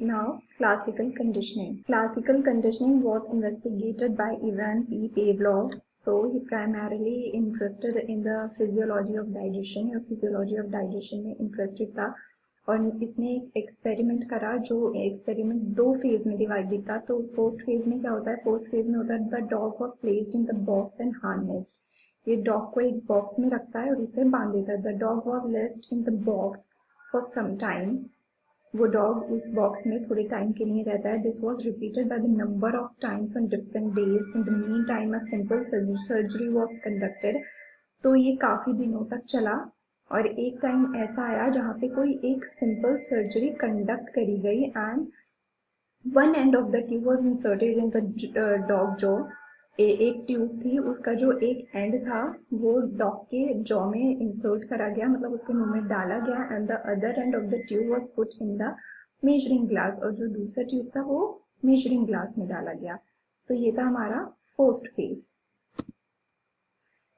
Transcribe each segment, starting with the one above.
Now, classical conditioning. Classical conditioning was investigated by Ivan P. Pavlov. So, he primarily interested in the physiology of digestion या physiology of digestion में interested था और इसने एक experiment करा जो experiment दो फेज में डिवाइडेड था। तो फर्स्ट फेज में क्या होता है, फर्स्ट फेज में होता है the dog was placed in the box and harnessed. ये डॉग को एक बॉक्स में रखता है और उसे बांध देता है। The dog was left in the box for some time. वो डॉग उस बॉक्स में थोड़े टाइम के लिए रहता है। This was repeated by the number of times on different days. In the mean time a simple surgery was conducted. तो ये काफी दिनों तक चला और एक टाइम ऐसा आया जहाँ पे कोई एक सिंपल सर्जरी कंडक्ट करी गई and one end of the tube was inserted in the dog jaw. एक ट्यूब थी, उसका जो एक एंड था वो डॉग के जॉ में इंसर्ट करा गया, मतलब उसके मुंह में डाला गया and the other end of the tube was put in the measuring glass और जो दूसरा ट्यूब था वो मेजरिंग ग्लास में डाला गया। तो ये था हमारा फर्स्ट फेज।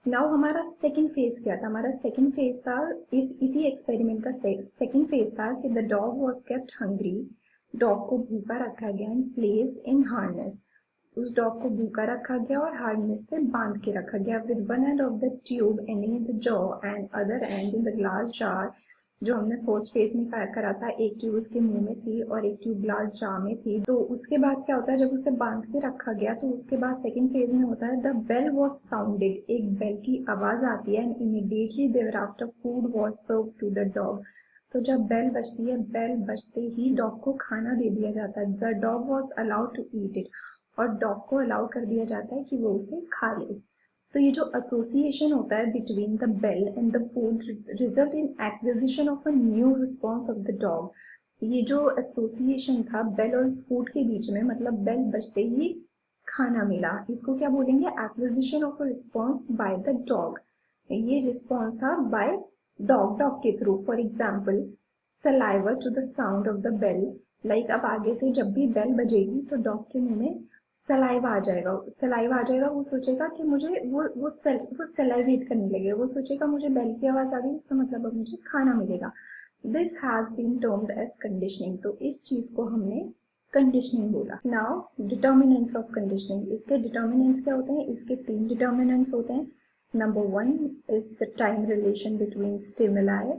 नाउ हमारा सेकंड फेज क्या था? हमारा सेकंड फेज था इसी एक्सपेरिमेंट का सेकंड फेज था कि the dog was kept hungry. Dog को भूखा रखा गया एंड प्लेस्ड इन हार्नेस। उस डॉग को भूखा रखा गया और हार्नेस से बांध के रखा गया with one end of the tube ending in the jaw and other and in the glass jar. जो हमने फर्स्ट फेज में करा था, एक ट्यूब उसके मुंह में थी और एक ट्यूब ग्लास जार में थी। तो उसके बाद क्या होता है, जब उसे बांध के रखा गया तो उसके बाद सेकंड फेज में होता है द बेल वॉज साउंडेड। एक बेल की आवाज आती है and immediately thereafter food was serve to the dog. तो जब बेल बजती है, बेल बजते ही डॉग को खाना दे दिया जाता है। The dog was allowed to eat it और डॉग को अलाउ कर दिया जाता है कि वो उसे खा ले। तो ये जो एसोसिएशन होता है between the bell and the food result in acquisition of a new response of the dog. ये जो एसोसिएशन था बेल और फूड के बीच में, मतलब बेल बजते ही खाना मिला, इसको क्या बोलेंगे? Acquisition of a response by the dog. ये रिस्पॉन्स था बाय डॉग के through. For example saliva to the sound of the bell. Like अब आगे से जब भी बेल बजेगी तो डॉग के मुंह में सलाइवा आ जाएगा। सलाइवा आ जाएगा, वो सोचेगा कि मुझे वो सलाइवेट करने लगेगा। वो सोचेगा मुझे बेल की आवाज आ गई, इसका मतलब अब मुझे खाना मिलेगा। This has been termed as conditioning. तो इस चीज को हमने कंडीशनिंग बोला। Now determinants of conditioning. इसके डिटर्मिनेंट्स क्या होते हैं? इसके तीन डिटर्मिनेंट्स होते हैं। Number one is the time relation between stimuli.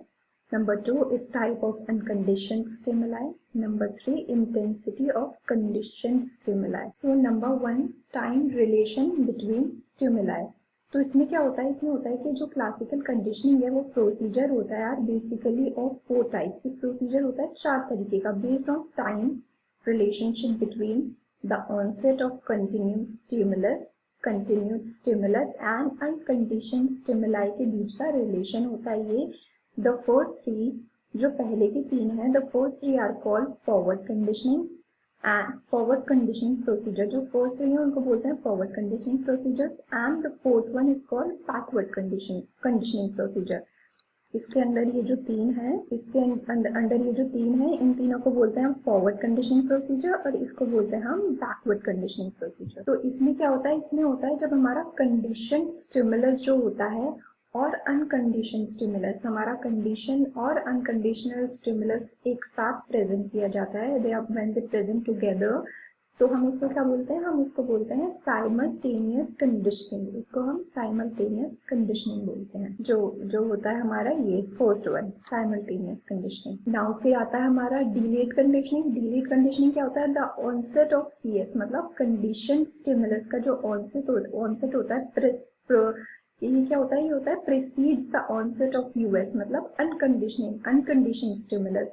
Number two is type of unconditioned stimuli. Number three, intensity of conditioned stimuli. So number one, time relation between stimuli. तो इसमें क्या होता है? इसमें होता है कि जो क्लासिकल कंडीशनिंग है वो प्रोसीजर होता है यार basically of four types. Procedure होता है चार तरीके का based on time relationship between the onset of continued stimulus and unconditioned stimuli के बीच का रिलेशन होता है ये। The first three, जो पहले के तीन हैं, the first three are called forward conditioning and forward conditioning procedure। जो first three हैं उनको बोलते हैं forward conditioning procedures and the fourth one is called backward conditioning procedure। इसके अंदर ये जो तीन है, इसके अंदर ये जो तीन है, इन तीनों को बोलते हैं हम फॉरवर्ड कंडीशनिंग प्रोसीजर और इसको बोलते हैं हम बैकवर्ड कंडीशनिंग प्रोसीजर। तो इसमें क्या होता है? इसमें होता है जब हमारा कंडीशन स्टिमुलस जो होता है और अनकंडीशन स्टिमुलस, हमारा कंडीशन और अनकंडीशनल स्टिमुलस एक साथ प्रेजेंट किया जाता है, they are when they present together, तो हम उसको क्या बोलते हैं? हम उसको बोलते हैं साइमल्टेनियस कंडीशनिंग। इसको हम साइमल्टेनियस कंडीशनिंग बोलते हैं। जो होता है हमारा ये first one simultaneous conditioning. Now फिर आता है हमारा डिलेड कंडीशनिंग। डिलेड कंडीशनिंग क्या होता है? द ऑनसेट ऑफ सीएस, मतलब कंडीशन स्टिमुलस का जो ऑनसेट होता है, ये क्या होता है? ये होता है precedes the onset of US, मतलब अनकंडीशनड स्टिमुलस।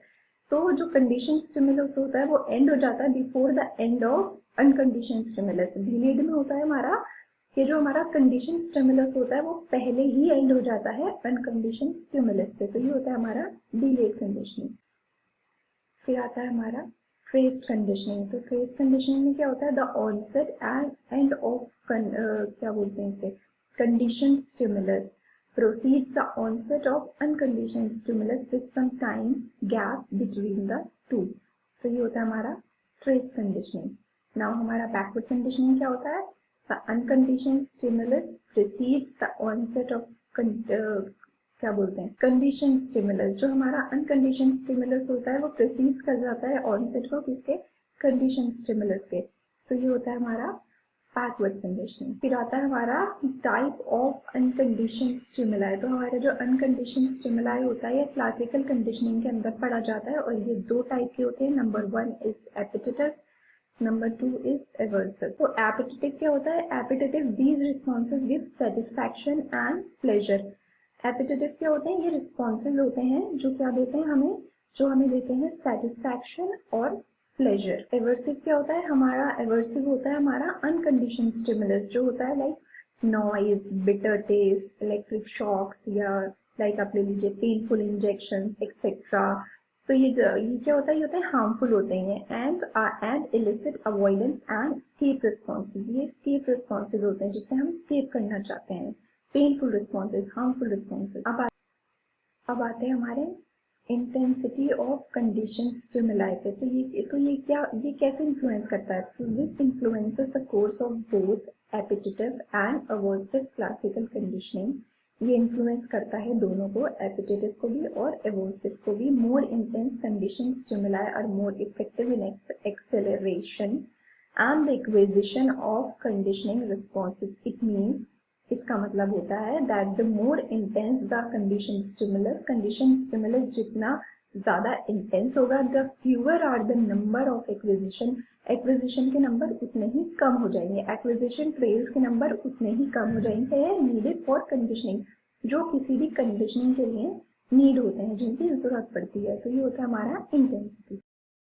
तो जो कंडीशन स्टिमुलस होता है वो एंड हो जाता है before the end of uncondition stimulus. Delayed में होता है हमारा कि जो हमारा कंडीशन स्टिमुलस होता है वो पहले ही एंड हो जाता है अनकंडीशन स्टिमुलस से। तो ये होता है हमारा डिलेड कंडीशनिंग। फिर आता है हमारा ट्रेस्ड कंडीशनिंग। तो ट्रेस्ड कंडीशनिंग में क्या होता है? द ऑनसेट एंड ऑफ क्या बोलते हैं इसे, conditioned stimulus proceeds the onset of unconditioned stimulus with some time gap between the two। तो ये होता है हमारा ट्रेस्ड कंडीशनिंग। नाउ हमारा बैकवर्ड कंडीशनिंग क्या होता है? The unconditioned stimulus precedes the onset of क्या बोलते हैं, कंडीशन स्टिमुलस। जो हमारा अनकंडीशन स्टिमुलस होता है वो प्रिसीड्स कर जाता है ऑनसेट को किसके, कंडीशन स्टिमुलस के। तो ये होता है हमारा बैकवर्ड कंडीशनिंग। फिर आता है हमारा टाइप ऑफ अनकंडीशन स्टिमुलाई। तो हमारे जो अनकंडीशन स्टिमुलाई होता है ये क्लासिकल कंडीशनिंग के अंदर पढ़ा जाता है और ये दो टाइप के होते हैं। Number 1 is appetitive, number 2 is aversive. तो एपिटेटिव क्या होता है, appetitive these responses give satisfaction and pleasure. Appetitive क्या होते हैं, ये रिस्पॉन्सेज होते हैं जो क्या देते हैं हमें, जो हमें देते हैं सेटिस्फैक्शन और प्लेजर। एवर्सिव क्या होता है हमारा, एवर्सिव होता है हमारा अनकंडीशन स्टिमुलस जो होता है like noise, bitter taste, electric shocks, या लाइक आप ले लीजिए पेनफुल इंजेक्शन एक्सेट्रा। तो ये क्या होता है, ये होता है हार्मफुल होते हैं। And elicit avoidance and escape responses. ये स्केप रिस्पॉन्सेज होते हैं जिससे हम स्केप करना चाहते हैं। Painful responses, harmful responses. अब आते हैं हमारे इंटेंसिटी ऑफ कंडीशन स्टिमुलाई पे। ये कैसे इन्फ्लुएंस करता है, so this influences the course of both appetitive and aversive classical conditioning. ये इन्फ्लुएंस करता है दोनों को, एपिटेटिव को भी और एवर्सिव को भी। More intense condition stimuli are more effective in acceleration and the acquisition of conditioning responses. It means, इसका मतलब होता है that the more intense the condition stimulus जितना ज्यादा इंटेंस होगा, the fewer are the number of acquisition के number उतने ही कम हो जाएंगे, एक्विजिशन ट्रेल्स के नंबर उतने ही कम हो जाएंगे नीडेड फॉर कंडीशनिंग, जो किसी भी कंडीशनिंग के लिए नीड होते हैं, जिनकी जरूरत पड़ती है। तो ये होता है हमारा इंटेंसिटी।